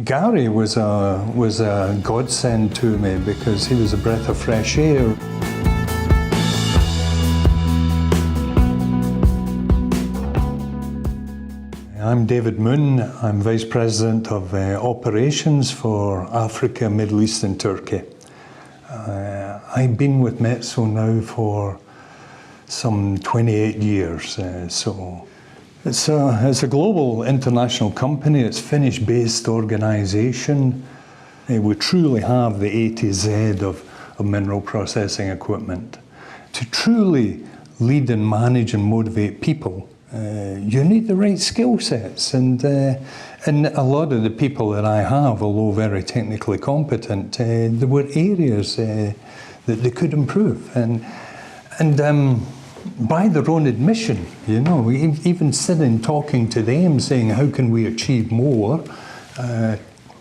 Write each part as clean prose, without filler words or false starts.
Gary was a godsend to me because he was a breath of fresh air. I'm David Moon. I'm Vice President of Operations for Africa, Middle East and Turkey. I've been with Mezzo now for some 28 years. It's a global international company. It's Finnish-based organisation. We truly have the A to Z of mineral processing equipment. To truly lead and manage and motivate people, you need the right skill sets. And a lot of the people that I have, although very technically competent, there were areas that they could improve. And by their own admission, you know, even sitting talking to them saying, how can we achieve more?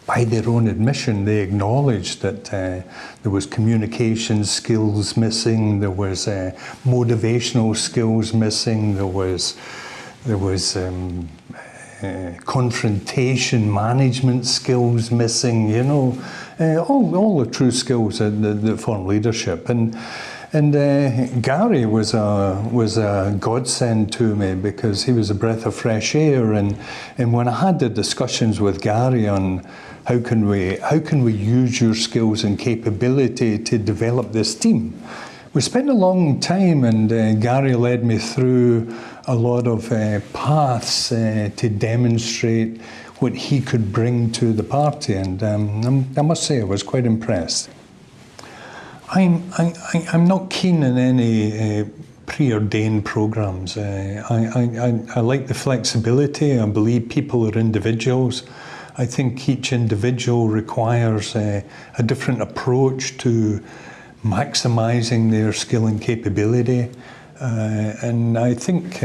By their own admission, they acknowledged that there was communication skills missing, there was motivational skills missing, there was confrontation management skills missing, you know, all the true skills that form leadership. And Gary was a godsend to me because he was a breath of fresh air. And when I had the discussions with Gary on how can we use your skills and capability to develop this team, we spent a long time, and Gary led me through a lot of paths to demonstrate what he could bring to the party. And I must say I was quite impressed. I'm not keen on any preordained programs. I like the flexibility. I believe people are individuals. I think each individual requires a different approach to maximizing their skill and capability. And I think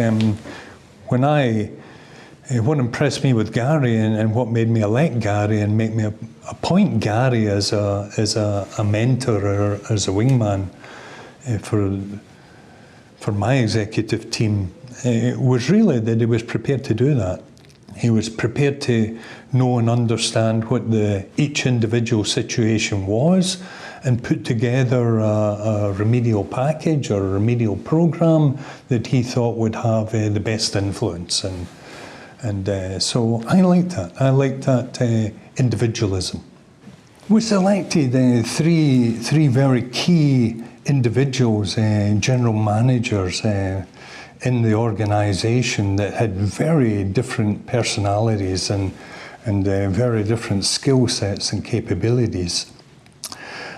what impressed me with Gary and what made me elect Gary and make me appoint Gary as a mentor or as a wingman for my executive team was really that he was prepared to do that. He was prepared to know and understand what each individual situation was and put together a remedial package or a remedial program that he thought would have the best influence. And so I liked that. I liked that individualism. We selected three very key individuals, general managers in the organisation that had very different personalities and very different skill sets and capabilities.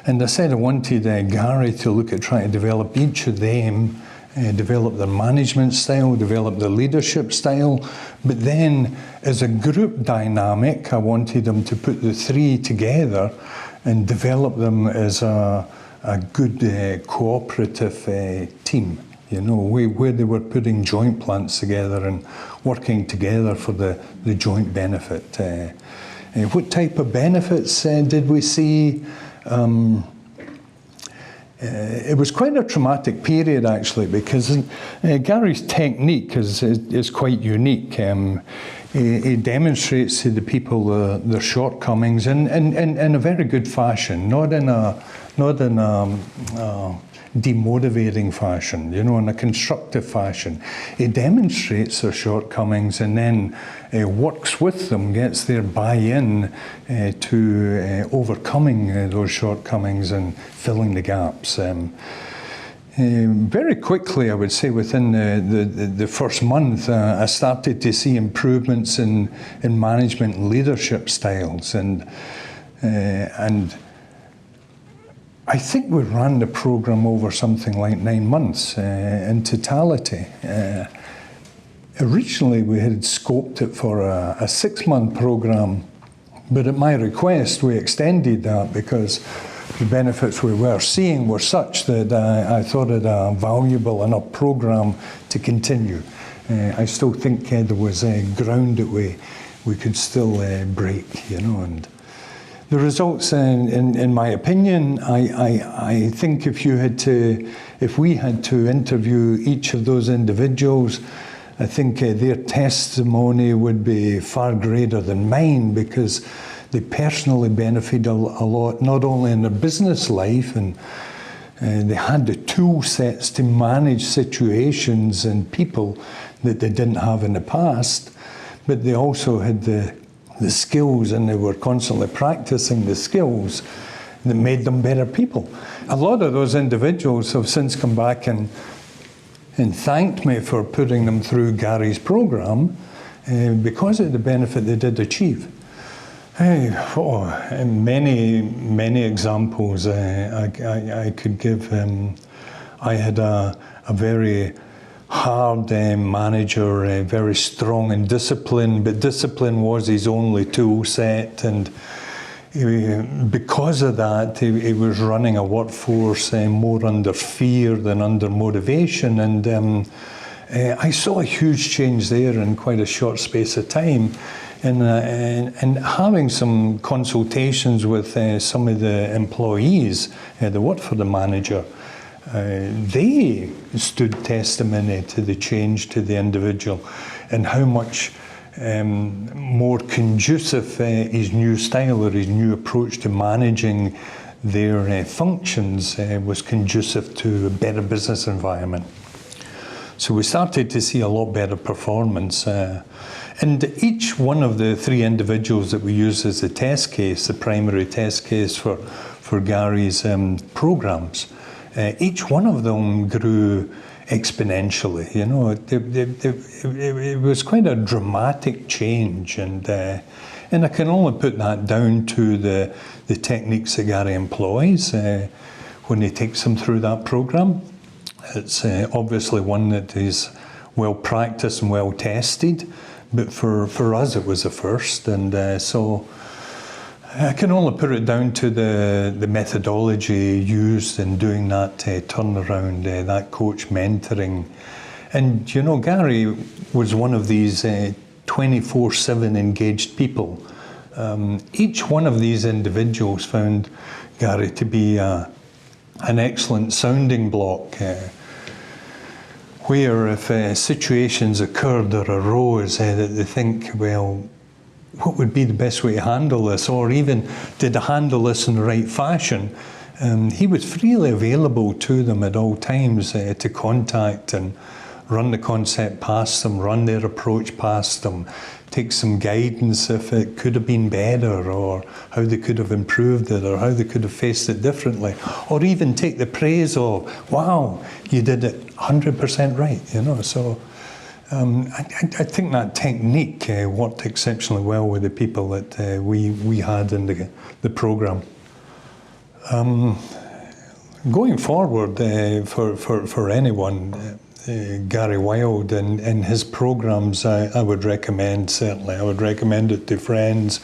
And I said I wanted Gary to look at trying to develop each of them, develop their management style, develop their leadership style, but then as a group dynamic, I wanted them to put the three together and develop them as a good cooperative team, you know, where they were putting joint plans together and working together for the joint benefit. What type of benefits did we see? It was quite a traumatic period actually, because Gary's technique is quite unique. He demonstrates to the people their shortcomings in a very good fashion, not in a demotivating fashion, you know, in a constructive fashion. He demonstrates their shortcomings and then works with them, gets their buy-in to overcoming those shortcomings and filling the gaps. Very quickly, I would say within the first month, I started to see improvements in management and leadership styles, and I think we ran the program over something like 9 months in totality. Originally, we had scoped it for a 6-month program, but at my request, we extended that because the benefits we were seeing were such that I thought it a valuable enough program to continue. I still think there was ground that we could still break, you know. And the results, in my opinion, I think if we had to interview each of those individuals, I think their testimony would be far greater than mine, because They personally benefited a lot, not only in their business life, and they had the tool sets to manage situations and people that they didn't have in the past, but they also had the skills, and they were constantly practicing the skills that made them better people. A lot of those individuals have since come back and thanked me for putting them through Gary's program because of the benefit they did achieve. Many examples I could give. I had a very hard manager, very strong in discipline, but discipline was his only tool set, and because of that, he was running a workforce more under fear than under motivation, and I saw a huge change there in quite a short space of time. And having some consultations with some of the employees that worked for the manager, they stood testimony to the change to the individual and how much more conducive his new style or his new approach to managing their functions was conducive to a better business environment. So we started to see a lot better performance. And each one of the three individuals that we used as the test case, the primary test case for Gary's programs, each one of them grew exponentially. You know, it was quite a dramatic change, and I can only put that down to the techniques that Gary employs when he takes them through that program. It's obviously one that is well practiced and well tested, but for us it was a first, and so I can only put it down to the methodology used in doing that turnaround, that coach mentoring. And you know, Gary was one of these 24/7 engaged people. Each one of these individuals found Gary to be an excellent sounding block, where if situations occurred or arose that they think, well, what would be the best way to handle this, or even did I handle this in the right fashion? He was freely available to them at all times to contact and run the concept past them, run their approach past them, take some guidance if it could have been better, or how they could have improved it, or how they could have faced it differently, or even take the praise of, wow, you did it 100% right, you know. So I think that technique worked exceptionally well with the people that we had in the program. Going forward, for anyone, Gary Wilde and his programs, I would recommend, certainly. I would recommend it to friends.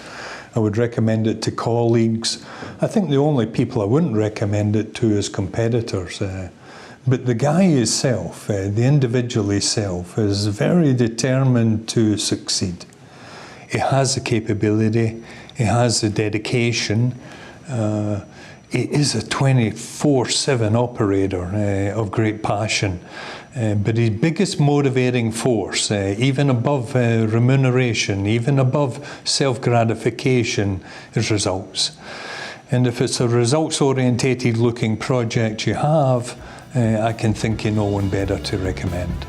I would recommend it to colleagues. I think the only people I wouldn't recommend it to is competitors. But the guy himself, the individual himself, is very determined to succeed. He has the capability, he has the dedication. He is a 24/7 operator of great passion. But his biggest motivating force, even above remuneration, even above self-gratification, is results. And if it's a results-orientated looking project you have, I can think of no one better to recommend.